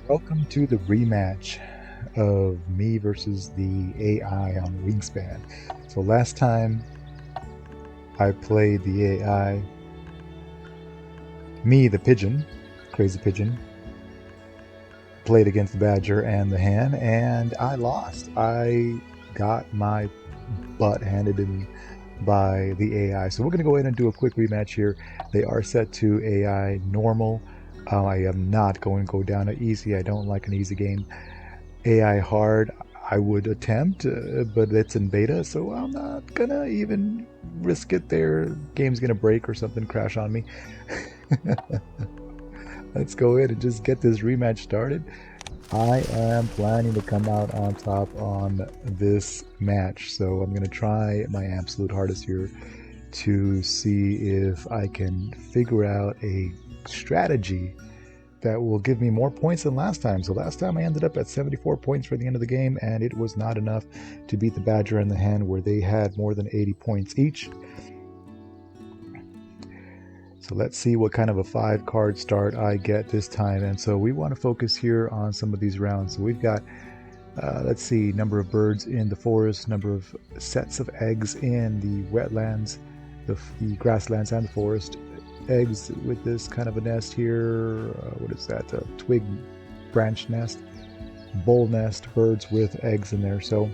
Welcome to the rematch of me versus the AI on Wingspan. So last time I played the AI, me the pigeon, crazy pigeon, played against the badger and the hen, and I lost. I got my butt handed to me by the AI. So we're going to go ahead and do a quick rematch here. They are set to AI normal. I am not going to go down to easy. I don't like an easy game. AI hard, I would attempt, but it's in beta, so I'm not gonna even risk it. Their game's gonna break or something, crash on me. Let's go ahead and just get this rematch started. I am planning to come out on top on this match, so I'm gonna try my absolute hardest here to see if I can figure out a strategy that will give me more points than last time. So last time I ended up at 74 points for the end of the game, and it was not enough to beat the Badger and the Hen, where they had more than 80 points each. So let's see what kind of a 5-card start I get this time. And so we want to focus here on some of these rounds. So we've got, let's see, number of birds in the forest, number of sets of eggs in the wetlands, the grasslands and the forest, eggs with this kind of a nest here. What is that? A twig branch nest, bowl nest, birds with eggs in there. So,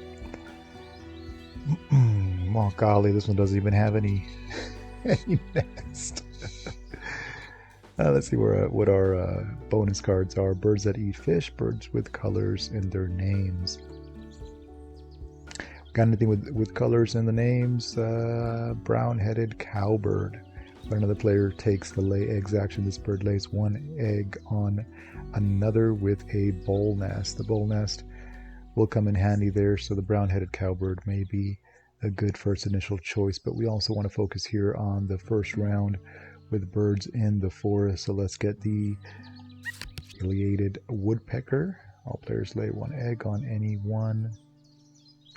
oh golly, this one doesn't even have any any nest. Let's see what our bonus cards are. Birds that eat fish, birds with colors in their names. Got anything with colors in the names? Brown-headed cowbird. When another player takes the lay eggs action, this bird lays one egg on another with a bowl nest. The bowl nest will come in handy there, so the brown-headed cowbird may be a good first initial choice, but we also want to focus here on the first round with birds in the forest. So let's get the affiliated woodpecker. All players lay one egg on any one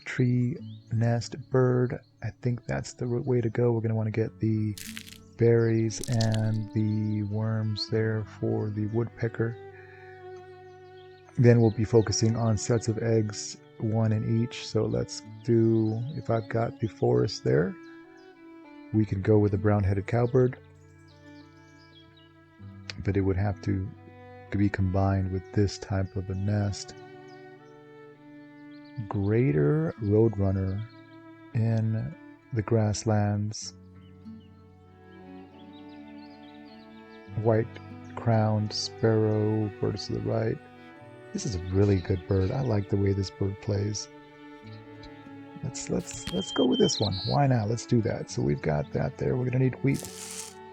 tree, nest, bird. I think that's the way to go. We're going to want to get the berries and the worms there for the woodpecker. Then we'll be focusing on sets of eggs, one in each. So let's do, if I've got the forest there, we can go with the brown-headed cowbird, but it would have to be combined with this type of a nest. Greater roadrunner in the grasslands. White-crowned sparrow, birds to the right. This is a really good bird. I like the way this bird plays. Let's go with this one. Why not? Let's do that. So we've got that there. We're gonna need wheat,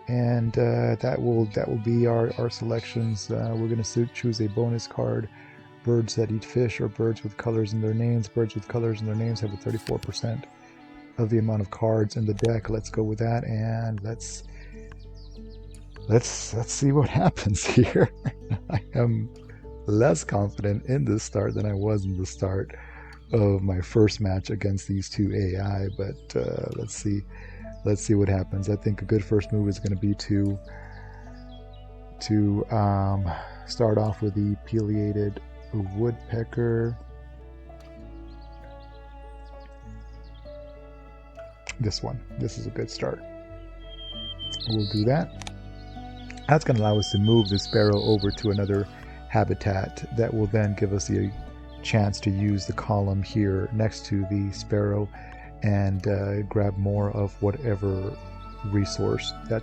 and that will be our selections. We're gonna choose a bonus card. Birds that eat fish or birds with colors in their names. Birds with colors in their names have a 34% of the amount of cards in the deck. Let's go with that, and let's see what happens here. I am less confident in this start than I was in the start of my first match against these two AI, but let's see what happens. I think a good first move is going to be to start off with the pileated woodpecker. This is a good start. We'll do that. That's going to allow us to move the sparrow over to another habitat that will then give us the chance to use the column here next to the sparrow and grab more of whatever resource that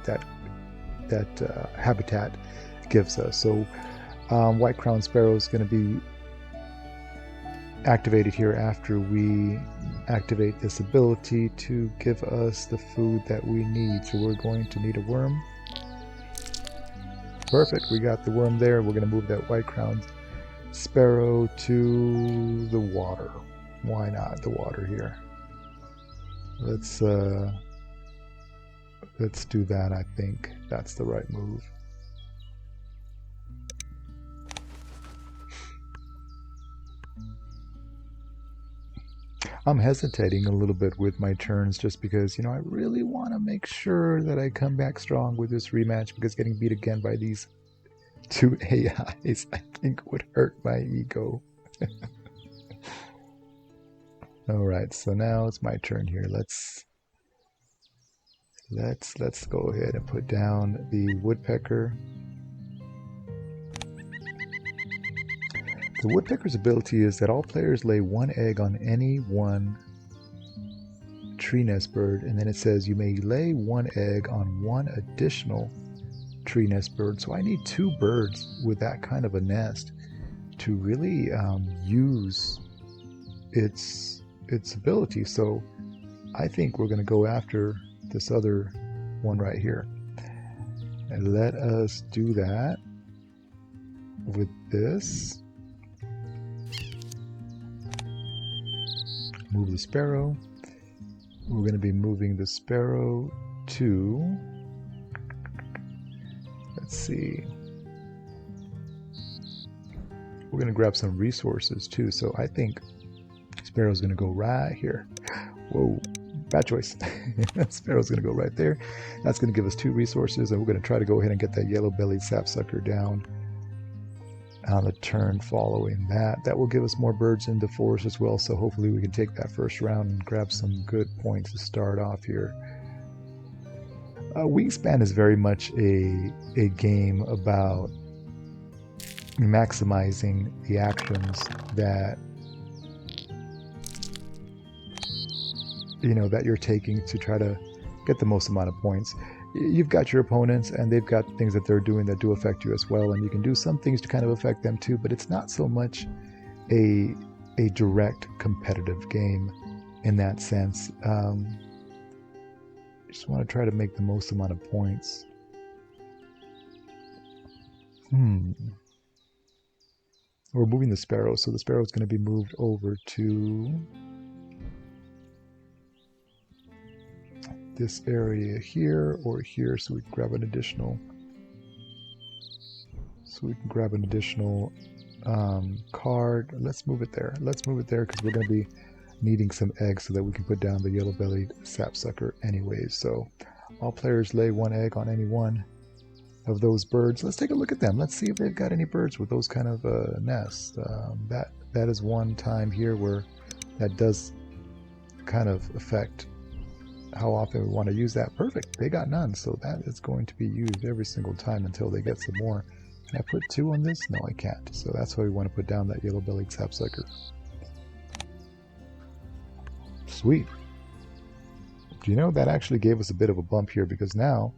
habitat gives us. So white-crowned sparrow is going to be activated here after we activate this ability to give us the food that we need. So we're going to need a worm. Perfect, we got the worm there. We're going to move that white-crowned sparrow to the water. Why not the water here? Let's do that. I think that's the right move. I'm hesitating a little bit with my turns just because, I really want to make sure that I come back strong with this rematch, because getting beat again by these 2 AIs, I think would hurt my ego. All right, so now it's my turn here. Let's go ahead and put down the woodpecker. The woodpecker's ability is that all players lay 1 egg on any one tree nest bird, and then it says you may lay 1 egg on 1 additional tree nest bird. So I need 2 birds with that kind of a nest to really use its ability. So I think we're going to go after this other one right here, and let us do that with this. Move the sparrow. We're going to be moving the sparrow to, let's see, we're going to grab some resources too. So I think sparrow's going to go right here. Whoa, bad choice. Sparrow's going to go right there. That's going to give us 2 resources, and we're going to try to go ahead and get that yellow-bellied sapsucker down on the turn following that. That will give us more birds in the forest as well, so hopefully we can take that first round and grab some good points to start off here. Wingspan is very much a game about maximizing the actions that that you're taking to try to get the most amount of points. You've got your opponents, and they've got things that they're doing that do affect you as well, and you can do some things to kind of affect them too, but it's not so much a direct competitive game in that sense. You just want to try to make the most amount of points. We're moving the sparrow, so the sparrow is going to be moved over to this area here or here, so we can grab an additional card. Let's move it there. Let's move it there because we're going to be needing some eggs so that we can put down the yellow-bellied sapsucker anyways. So all players lay 1 egg on any one of those birds. Let's take a look at them. Let's see if they've got any birds with those kind of nests. That is one time here where that does kind of affect how often we want to use that. Perfect. They got none, so that is going to be used every single time until they get some more. Can I put 2 on this? No, I can't. So that's why we want to put down that yellow-bellied sapsucker. Sweet. Do you know that actually gave us a bit of a bump here, because now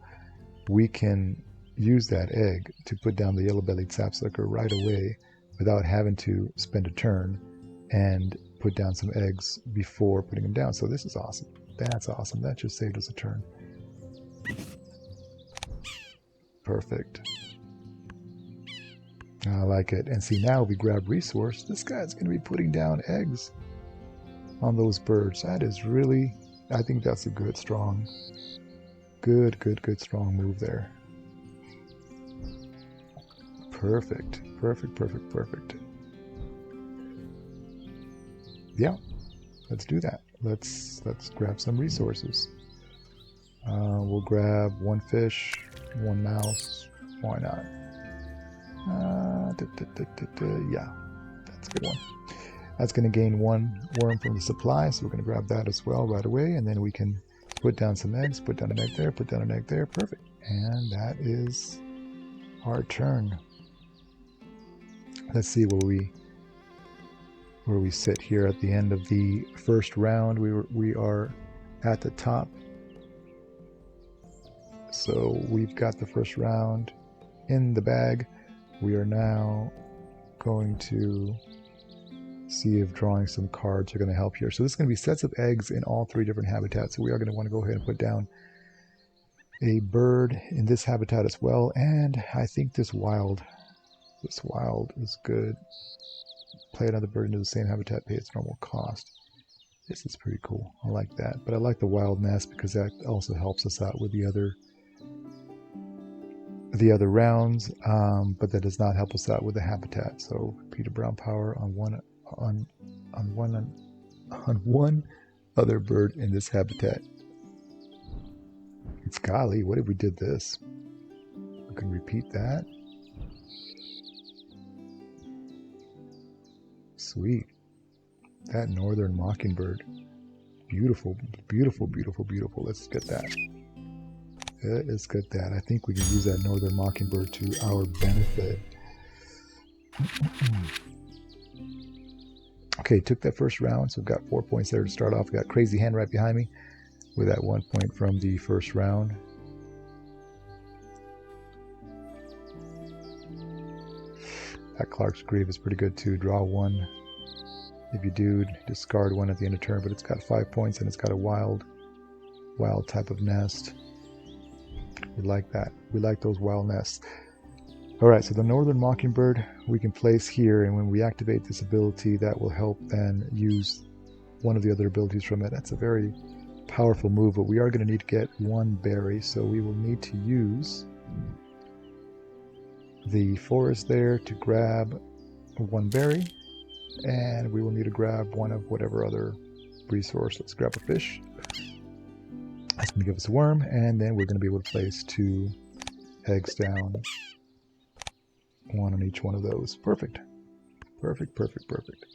we can use that egg to put down the yellow-bellied sapsucker right away without having to spend a turn and put down some eggs before putting them down. So this is awesome. That's awesome. That just saved us a turn. Perfect. I like it. And see, now we grab resource. This guy's going to be putting down eggs on those birds. That is really, I think that's a good, strong, good, strong move there. Perfect. Perfect. Yeah, let's do that. Let's grab some resources. We'll grab 1 fish, 1 mouse. Why not? Yeah, that's a good one. That's going to gain 1 worm from the supply, so we're going to grab that as well right away, and then we can put down some eggs, put down an egg there, put down an egg there. Perfect. And that is our turn. Let's see where we sit here at the end of the first round. We are at the top, so we've got the first round in the bag. We are now going to see if drawing some cards are going to help here. So this is going to be sets of eggs in all 3 different habitats. So we are going to want to go ahead and put down a bird in this habitat as well. And I think this wild is good. Play another bird into the same habitat, pay its normal cost. This is pretty cool. I like that. But I like the wild nest because that also helps us out with the other rounds, but that does not help us out with the habitat. So Peter Brown power on one other bird in this habitat. It's golly, what if we did this? We can repeat that. Sweet. That northern mockingbird. Beautiful, beautiful, beautiful, beautiful. Let's get that. Let's get that. I think we can use that northern mockingbird to our benefit. Okay, took that first round, so we've got 4 points there to start off. We got Crazy Hen right behind me with that 1 point from the first round. That Clark's Grieve is pretty good too. Draw one. If you do, discard one at the end of turn, but it's got 5 points and it's got a wild type of nest. We like that. We like those wild nests. Alright, so the Northern Mockingbird we can place here, and when we activate this ability, that will help then use one of the other abilities from it. That's a very powerful move, but we are going to need to get one berry, so we will need to use the forest there to grab one berry, and we will need to grab one of whatever other resource. Let's grab a fish. That's going to give us a worm, and then we're going to be able to place 2 eggs down. 1 on each one of those. Perfect. Perfect, perfect, perfect.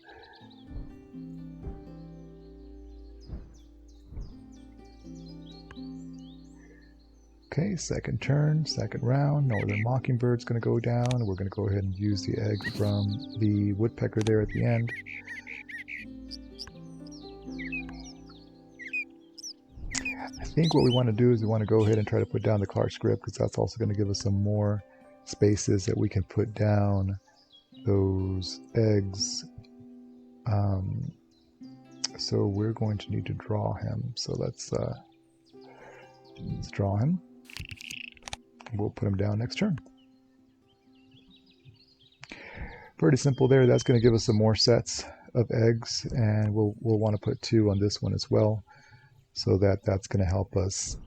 Okay, second turn, second round. Northern Mockingbird's going to go down. We're going to go ahead and use the egg from the woodpecker there at the end. I think what we want to do is we want to go ahead and try to put down the Clark's Grip, because that's also going to give us some more spaces that we can put down those eggs. So we're going to need to draw him. So let's draw him. We'll put him down next turn. Pretty simple there. That's going to give us some more sets of eggs, and we'll want to put 2 on this one as well, so that's going to help us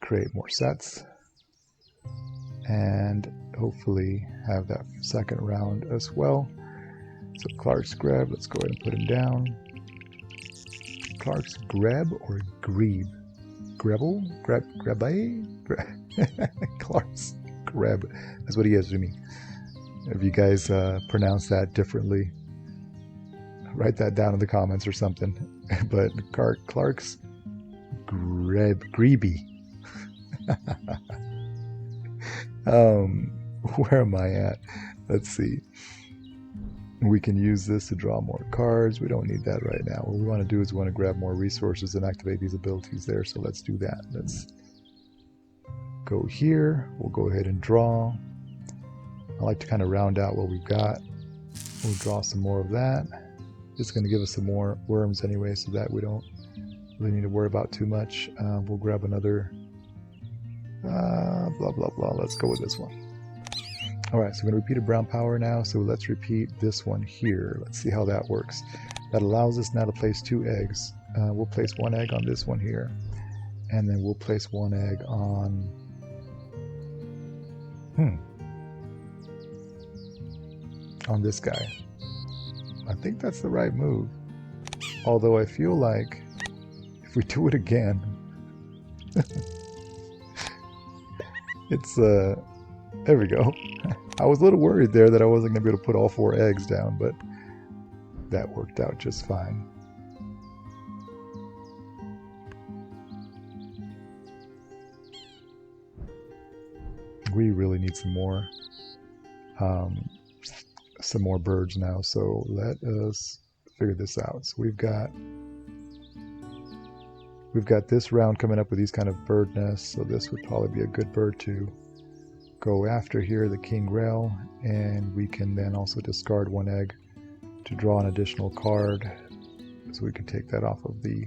create more sets and hopefully have that second round as well. So Clark's Grab, let's go ahead and put him down. Clark's Grab or Grebe? Grebble? Grabe? Clark's Greb. That's what he is to me. If you guys pronounce that differently, write that down in the comments or something. But Clark's Grebe. Where am I at? Let's see. We can use this to draw more cards. We don't need that right now. What we want to do is we want to grab more resources and activate these abilities there. So let's do that. Let's go here. We'll go ahead and draw. I like to kind of round out what we've got. We'll draw some more of that. It's going to give us some more worms anyway, so that we don't really need to worry about too much. We'll grab another blah blah blah. Let's go with this one. Alright, so we're going to repeat a brown power now, so let's repeat this one here. Let's see how that works. That allows us now to place 2 eggs. We'll place 1 egg on this one here, and then we'll place 1 egg on on this guy. I think that's the right move, although I feel like if we do it again it's there we go. I was a little worried there that I wasn't going to be able to put all 4 eggs down, but that worked out just fine. We really need some more birds now, so let us figure this out. So we've got this round coming up with these kind of bird nests, so this would probably be a good bird to go after here, the King Rail, and we can then also discard 1 egg to draw an additional card, so we can take that off of the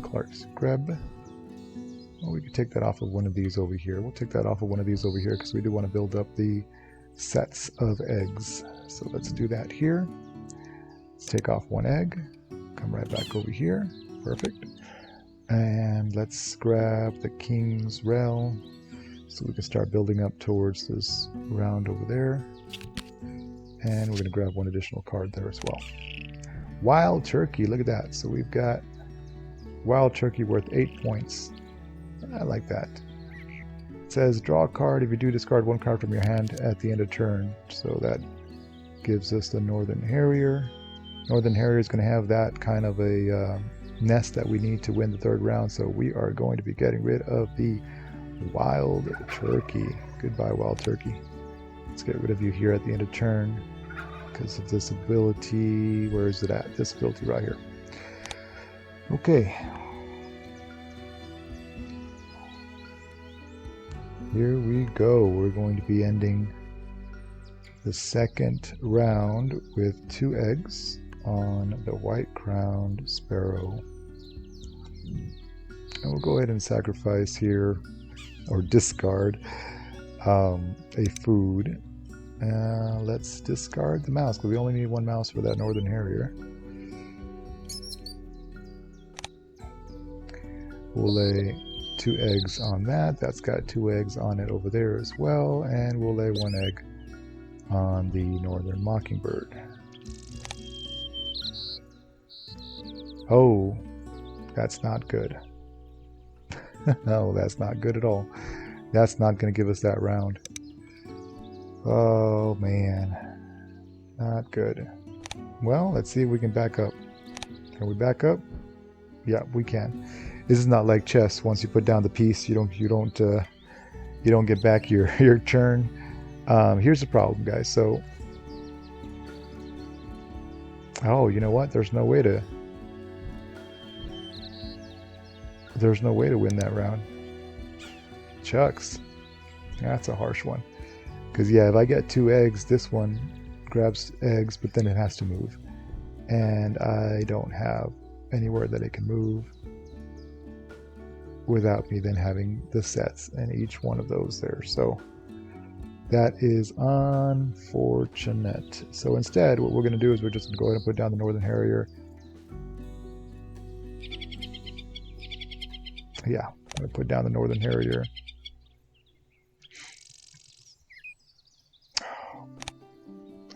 Clark's Greb. Well, we can take that off of one of these over here. We'll take that off of one of these over here because we do want to build up the sets of eggs. So let's do that here. Let's take off 1 egg, come right back over here. Perfect. And let's grab the King's Rail, so we can start building up towards this round over there. And we're going to grab 1 additional card there as well. Wild Turkey, look at that. So we've got Wild Turkey worth 8 points. I like that. It says draw a card. If you do, discard 1 card from your hand at the end of turn. So that gives us the Northern Harrier. Northern Harrier is going to have that kind of a nest that we need to win the third round, so we are going to be getting rid of the wild turkey. Goodbye, wild turkey. Let's get rid of you here at the end of turn because of this ability. Where is it at? This ability right here. Okay. Here we go. We're going to be ending the second round with 2 eggs on the white-crowned sparrow. And we'll go ahead and sacrifice here, or discard, a food. Let's discard the mouse, because we only need 1 mouse for that Northern Harrier. We'll lay 2 eggs on that. That's got 2 eggs on it over there as well. And we'll lay 1 egg on the Northern Mockingbird. Oh, that's not good. No, that's not good at all. That's not going to give us that round. Oh, man. Not good. Well, let's see if we can back up. Can we back up? Yeah, we can. This is not like chess. Once you put down the piece, you don't get back your turn. Here's the problem, guys. So, oh, you know what? There's no way to win that round. Chucks. That's a harsh one. Because yeah, if I get 2 eggs, this one grabs eggs, but then it has to move, and I don't have anywhere that it can move without me then having the sets and each one of those there. So that is unfortunate. So instead, what we're going to do is we're just going to go ahead and put down the Northern Harrier. Yeah, I'm going to put down the Northern Harrier.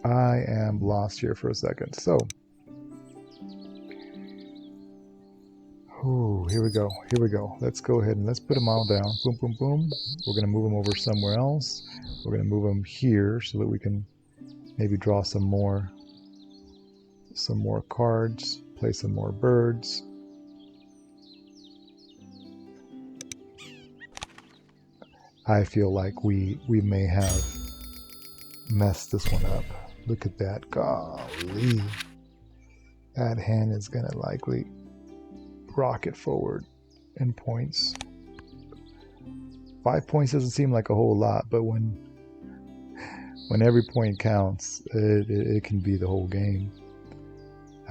I am lost here for a second. So, here we go. Here we go. Let's go ahead and let's put them all down. Boom, boom, boom. We're going to move them over somewhere else. We're going to move them here so that we can maybe draw some more cards, play some more birds. I feel like we may have messed this one up. Look at that. Golly. That hand is going to likely rocket forward in points. 5 points doesn't seem like a whole lot, but when every point counts, it can be the whole game.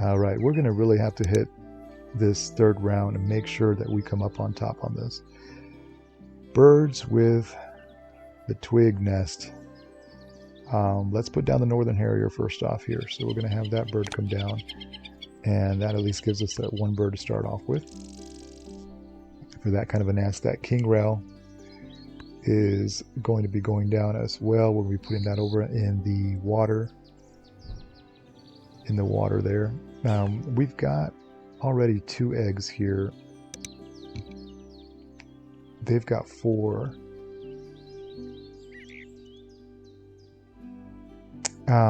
All right, we're going to really have to hit this third round and make sure that we come up on top on this. Birds with the twig nest. Let's put down the Northern Harrier first off here. So we're going to have that bird come down, and that at least gives us that 1 bird to start off with. For that kind of a nest, that king rail is going to be going down as well. We'll be putting that over in the water. In the water there. We've got already 2 eggs here. They've got 4.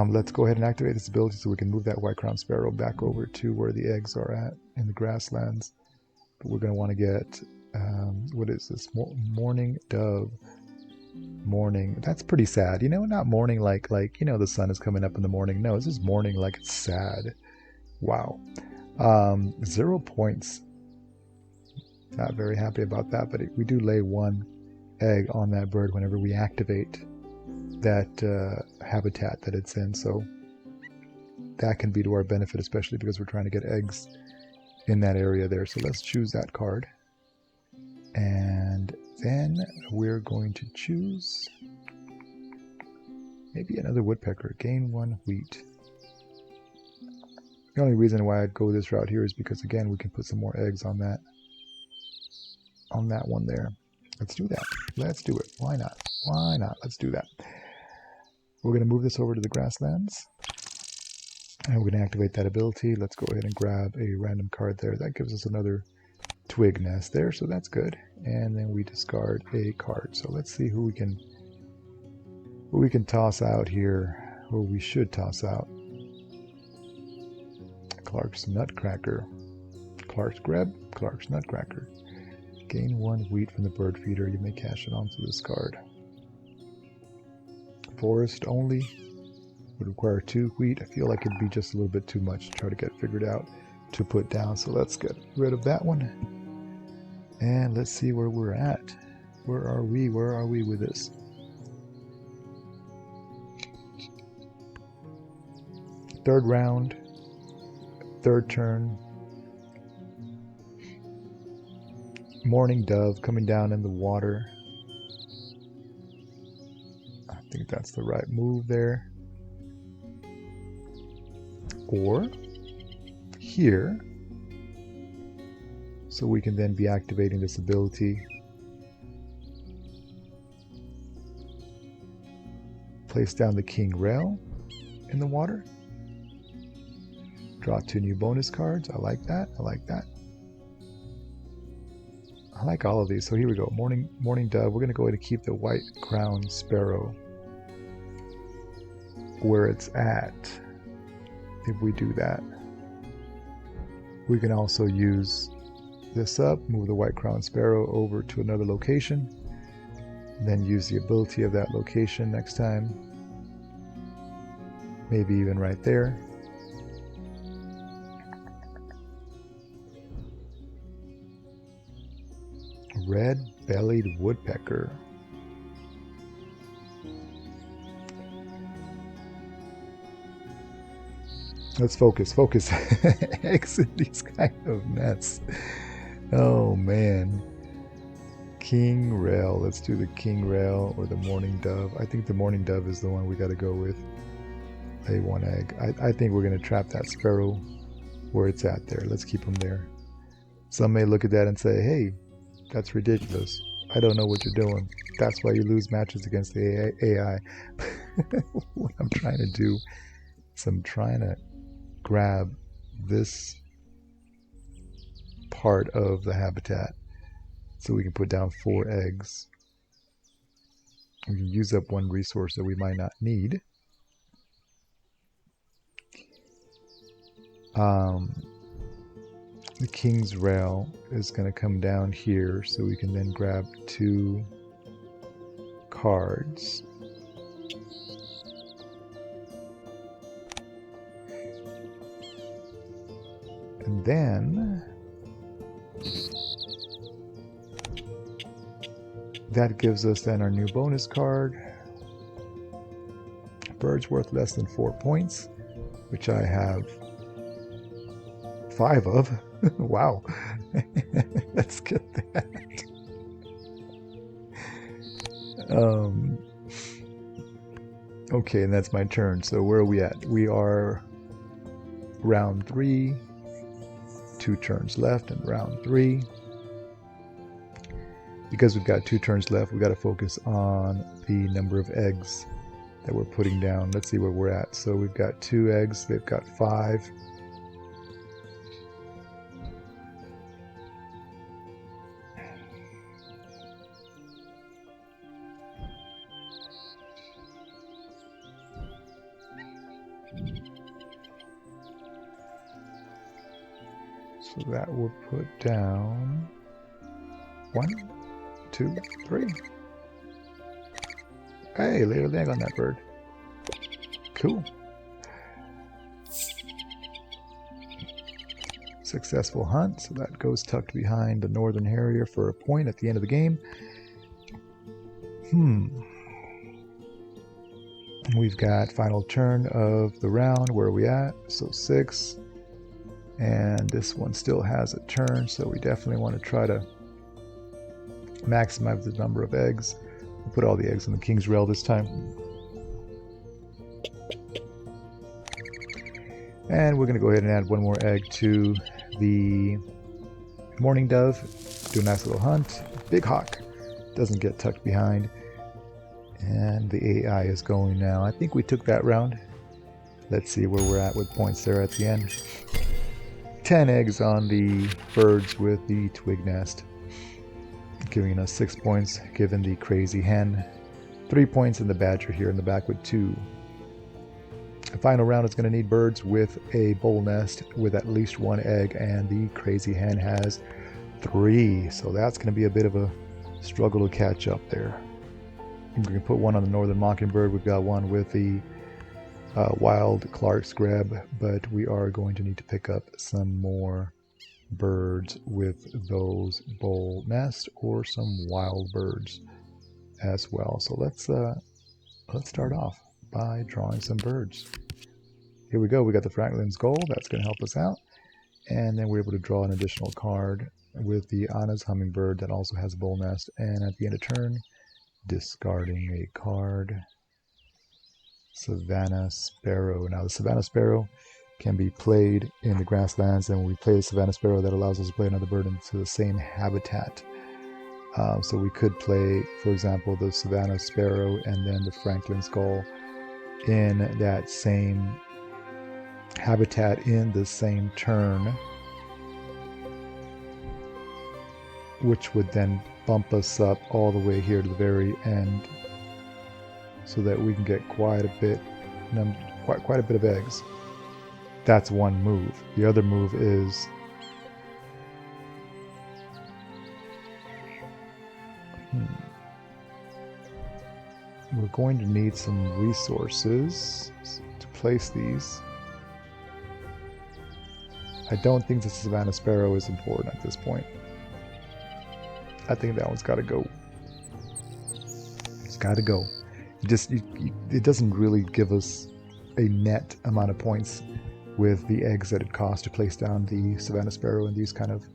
Let's go ahead and activate this ability so we can move that white-crowned sparrow back over to where the eggs are at in the grasslands. But we're going to want to get, what is this? Morning dove. Morning. That's pretty sad. You know, not morning like, you know, the sun is coming up in the morning. No, this is morning like it's sad. Wow. 0 points. Not very happy about that, but we do lay 1 egg on that bird whenever we activate that habitat that it's in, so that can be to our benefit, especially because we're trying to get eggs in that area there. So let's choose that card, and then we're going to choose maybe another woodpecker. Gain 1 wheat. The only reason why I'd go this route here is because, again, we can put some more eggs on that one there. Let's do that. Let's do it. Why not? Why not? Let's do that. We're going to move this over to the grasslands, and we're going to activate that ability. Let's go ahead and grab a random card there. That gives us another twig nest there, so that's good. And then we discard a card. So let's see who we can toss out here. or we should toss out. Clark's Nutcracker. Clark's Greb, Clark's Nutcracker. Gain 1 wheat from the bird feeder. You may cash it onto this card. Forest only would require 2 wheat. I feel like it'd be just a little bit too much to try to get figured out to put down. So let's get rid of that one. And let's see where we're at. Where are we? Where are we with this? Third round, third turn. Morning dove coming down in the water. I think that's the right move there. Or here, so we can then be activating this ability. Place down the king rail in the water. Draw 2 new bonus cards. I like that. I like that. I like all of these. So here we go. Morning dove. We're going to go ahead and keep the white crowned sparrow where it's at. If we do that, we can also use this up, move the white crowned sparrow over to another location, then use the ability of that location next time. Maybe even right there. Red-bellied woodpecker. Let's focus. Exit these kind of nets. Oh man. King rail. Let's do the king rail or the morning dove. I think the morning dove is the one we got to go with. Lay 1 egg. I think we're going to trap that sparrow where it's at there. Let's keep him there. Some may look at that and say, hey, that's ridiculous. I don't know what you're doing. That's why you lose matches against the AI. What I'm trying to do is I'm trying to grab this part of the habitat so we can put down 4 eggs. We can use up 1 resource that we might not need. The king's rail is going to come down here so we can then grab 2 cards. And then that gives us then our new bonus card. Bird's worth less than 4 points, which I have 5 of. Wow. Let's get that. Okay, and that's my turn. So where are we at? We are round 3. 2 turns left in round 3. Because we've got 2 turns left, we've got to focus on the number of eggs that we're putting down. Let's see where we're at. So we've got 2 eggs. They've got 5. So that will put down 1, 2, 3. Hey, lay an egg on that bird. Cool. Successful hunt, so that goes tucked behind the northern harrier for a point at the end of the game. We've got final turn of the round. Where are we at? So 6. And this one still has a turn, so we definitely want to try to maximize the number of eggs. We'll put all the eggs on the king's rail this time. And we're going to go ahead and add 1 more egg to the morning dove. Do a nice little hunt. Big hawk doesn't get tucked behind. And the AI is going now. I think we took that round. Let's see where we're at with points there at the end. 10 eggs on the birds with the twig nest, giving us 6 points, given the crazy hen. 3 points in the badger here in the back with 2. The final round is going to need birds with a bowl nest with at least 1 egg, and the crazy hen has 3. So that's going to be a bit of a struggle to catch up there. We can put one on the northern mockingbird. We've got one with the wild Clark's greb, but we are going to need to pick up some more birds with those bowl nests or some wild birds as well. So let's start off by drawing some birds. Here we go. We got the Franklin's Goal. That's going to help us out. And then we're able to draw an additional card with the Anna's Hummingbird that also has a bowl nest. And at the end of turn, discarding a card. Savannah Sparrow. Now the Savannah Sparrow can be played in the grasslands, and when we play the Savannah Sparrow, that allows us to play another bird into the same habitat. So we could play, for example, the Savannah Sparrow and then the Franklin's Gull in that same habitat in the same turn, which would then bump us up all the way here to the very end, so that we can get quite a bit of eggs. That's one move. The other move is we're going to need some resources to place these. I don't think the Savannah Sparrow is important at this point. I think that one's got to go. It's got to go. It doesn't really give us a net amount of points with the eggs that it costs to place down the Savannah Sparrow in these kind of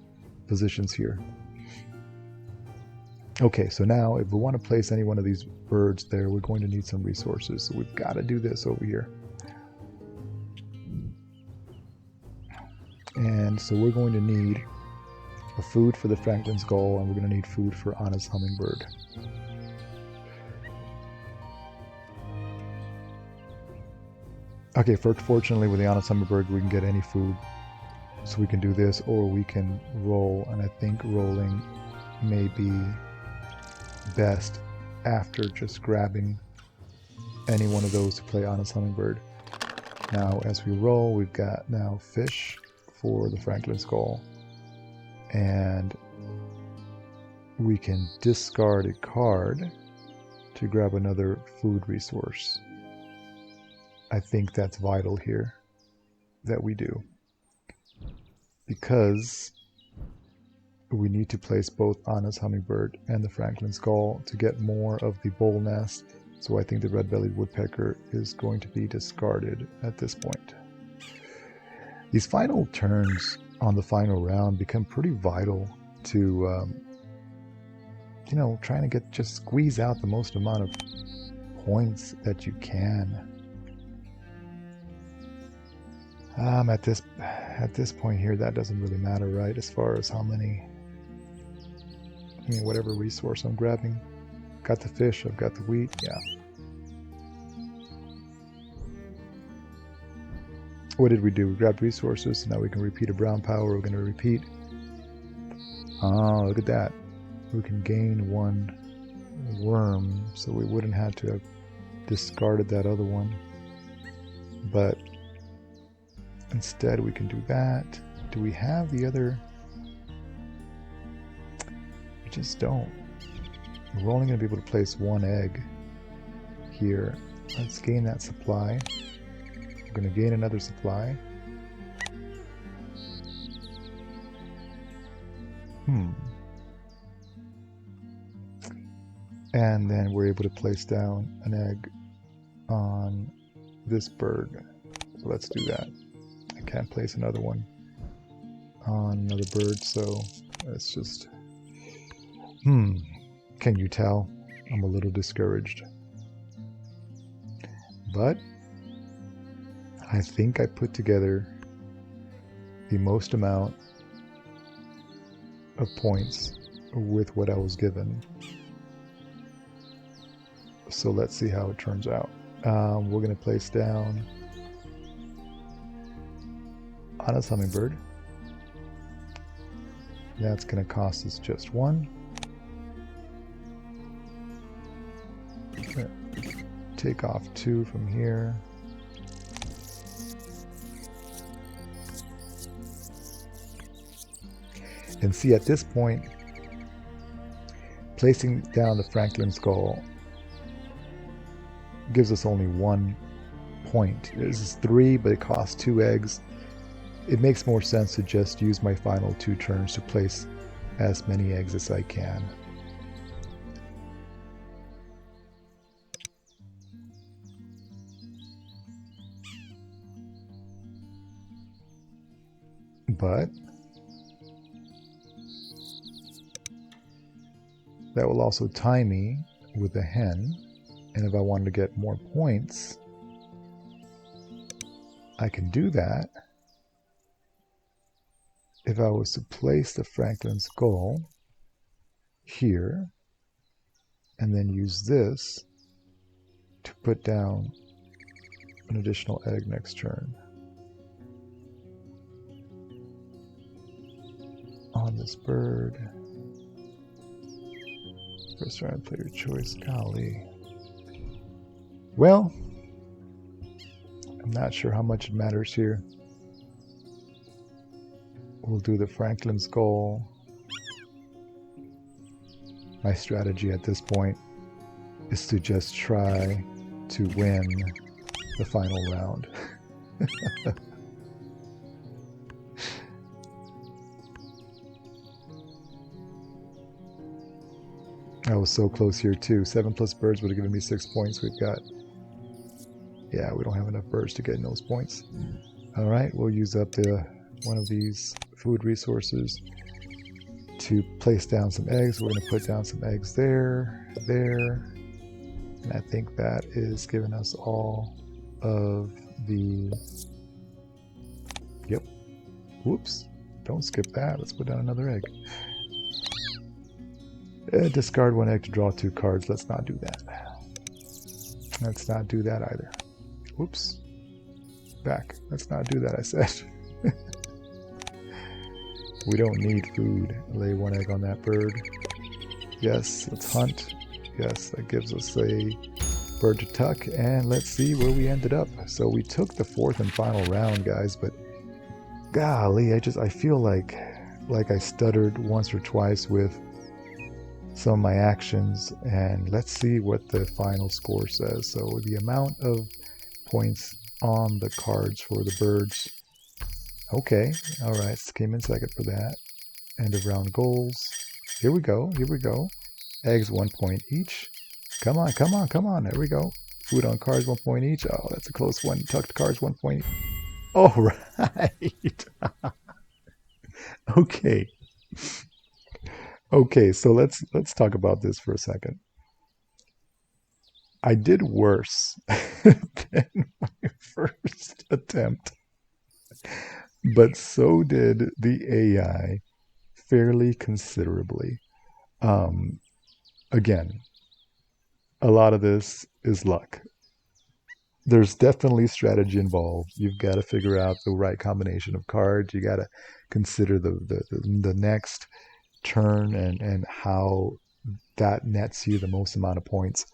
positions here. Okay, so now if we want to place any one of these birds there, we're going to need some resources. So we've got to do this over here. And so we're going to need a food for the Franklin's Gull, and we're going to need food for Anna's Hummingbird. Okay, fortunately with the Anna's Hummingbird we can get any food. So we can do this, or we can roll, and I think rolling may be best after just grabbing any one of those to play Anna's Hummingbird. Now as we roll, we've got now fish for the Franklin's Gull, and we can discard a card to grab another food resource. I think that's vital here that we do, because we need to place both Anna's Hummingbird and the Franklin's Gull to get more of the bowl nest. So I think the red-bellied woodpecker is going to be discarded at this point. These final turns on the final round become pretty vital to, trying to just squeeze out the most amount of points that you can. At this point here, that doesn't really matter, right? As far as how many, whatever resource I'm grabbing. Got the fish, I've got the wheat, yeah. What did we do? We grabbed resources, so now we can repeat a brown power. We're going to repeat. Oh, look at that. We can gain 1 worm, so we wouldn't have to have discarded that other one. But instead we can do that. Do we have the other? We just don't. We're only going to be able to place 1 egg here. Let's gain that supply. We're going to gain another supply. And then we're able to place down an egg on this bird. So let's do that. I can't place another one on another bird, so let's just... Can you tell? I'm a little discouraged. But I think I put together the most amount of points with what I was given. So let's see how it turns out. We're going to place down Anna's Hummingbird. That's going to cost us just 1. Take off 2 from here. And see, at this point, placing down the Franklin skull gives us only 1 point. This is 3, but it costs 2 eggs. It makes more sense to just use my final 2 turns to place as many eggs as I can. But that will also tie me with the hen, and if I wanted to get more points, I can do that if I was to place the Franklin skull here and then use this to put down an additional egg next turn on this bird. First round player choice. Golly. Well, I'm not sure how much it matters here. We'll do the Franklin skull. My strategy at this point is to just try to win the final round. I was so close here too. 7 plus birds would have given me 6 points. We've got, yeah, we don't have enough birds to get in those points. All right, we'll use up one of these food resources to place down some eggs. We're going to put down some eggs there, and I think that is giving us all of the, yep, whoops, don't skip that. Let's put down another egg. Discard 1 egg to draw 2 cards. Let's not do that. Let's not do that either. Whoops. Back. Let's not do that, I said. We don't need food. Lay 1 egg on that bird. Yes, let's hunt. Yes, that gives us a bird to tuck. And let's see where we ended up. So we took the 4th and final round, guys, but golly, I feel like I stuttered once or twice with some of my actions, and let's see what the final score says. So the amount of points on the cards for the birds. Okay, all right, came in second for that. End of round goals. Here we go, here we go. Eggs 1 point each. Come on, come on, come on, there we go. Food on cards 1 point each. Oh, that's a close one. Tucked cards 1 point. All right. Okay. Okay, so let's talk about this for a second. I did worse than my first attempt, but so did the AI fairly considerably. Again, a lot of this is luck. There's definitely strategy involved. You've got to figure out the right combination of cards. You got to consider the next turn and how that nets you the most amount of points.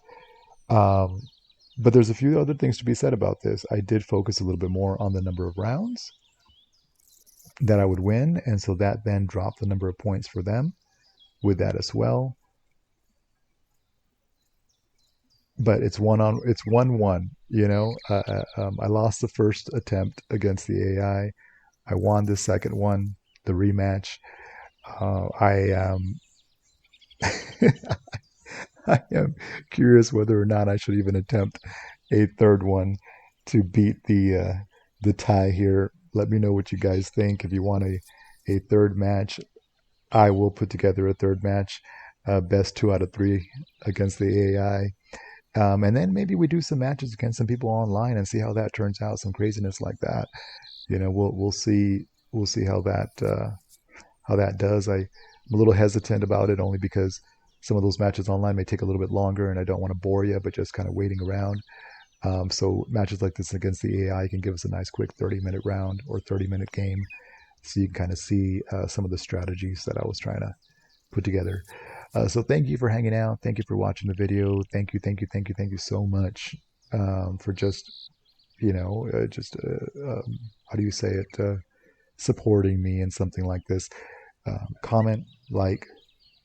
But there's a few other things to be said about this. I did focus a little bit more on the number of rounds that I would win, and so that then dropped the number of points for them with that as well. But it's 1-1. You know, I lost the first attempt against the AI. I won the second one, the rematch. I am curious whether or not I should even attempt a third one to beat the tie here. Let me know what you guys think. If you want a third match, I will put together a third match. Best 2 out of 3 against the AI. And then maybe we do some matches against some people online and see how that turns out. Some craziness like that. You know, we'll see how that does. I'm a little hesitant about it only because some of those matches online may take a little bit longer, and I don't want to bore you, but just kind of waiting around. So matches like this against the AI can give us a nice quick 30-minute round or 30-minute game, so you can kind of see some of the strategies that I was trying to put together. So thank you for hanging out. Thank you for watching the video. Thank you so much for just, you know, how do you say it, supporting me in something like this. Comment, like,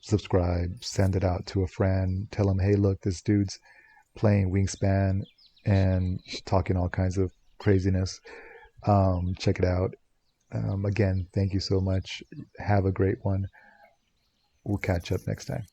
subscribe, send it out to a friend, tell them, hey, look, this dude's playing Wingspan and talking all kinds of craziness. Check it out. Again, thank you so much. Have a great one. We'll catch up next time.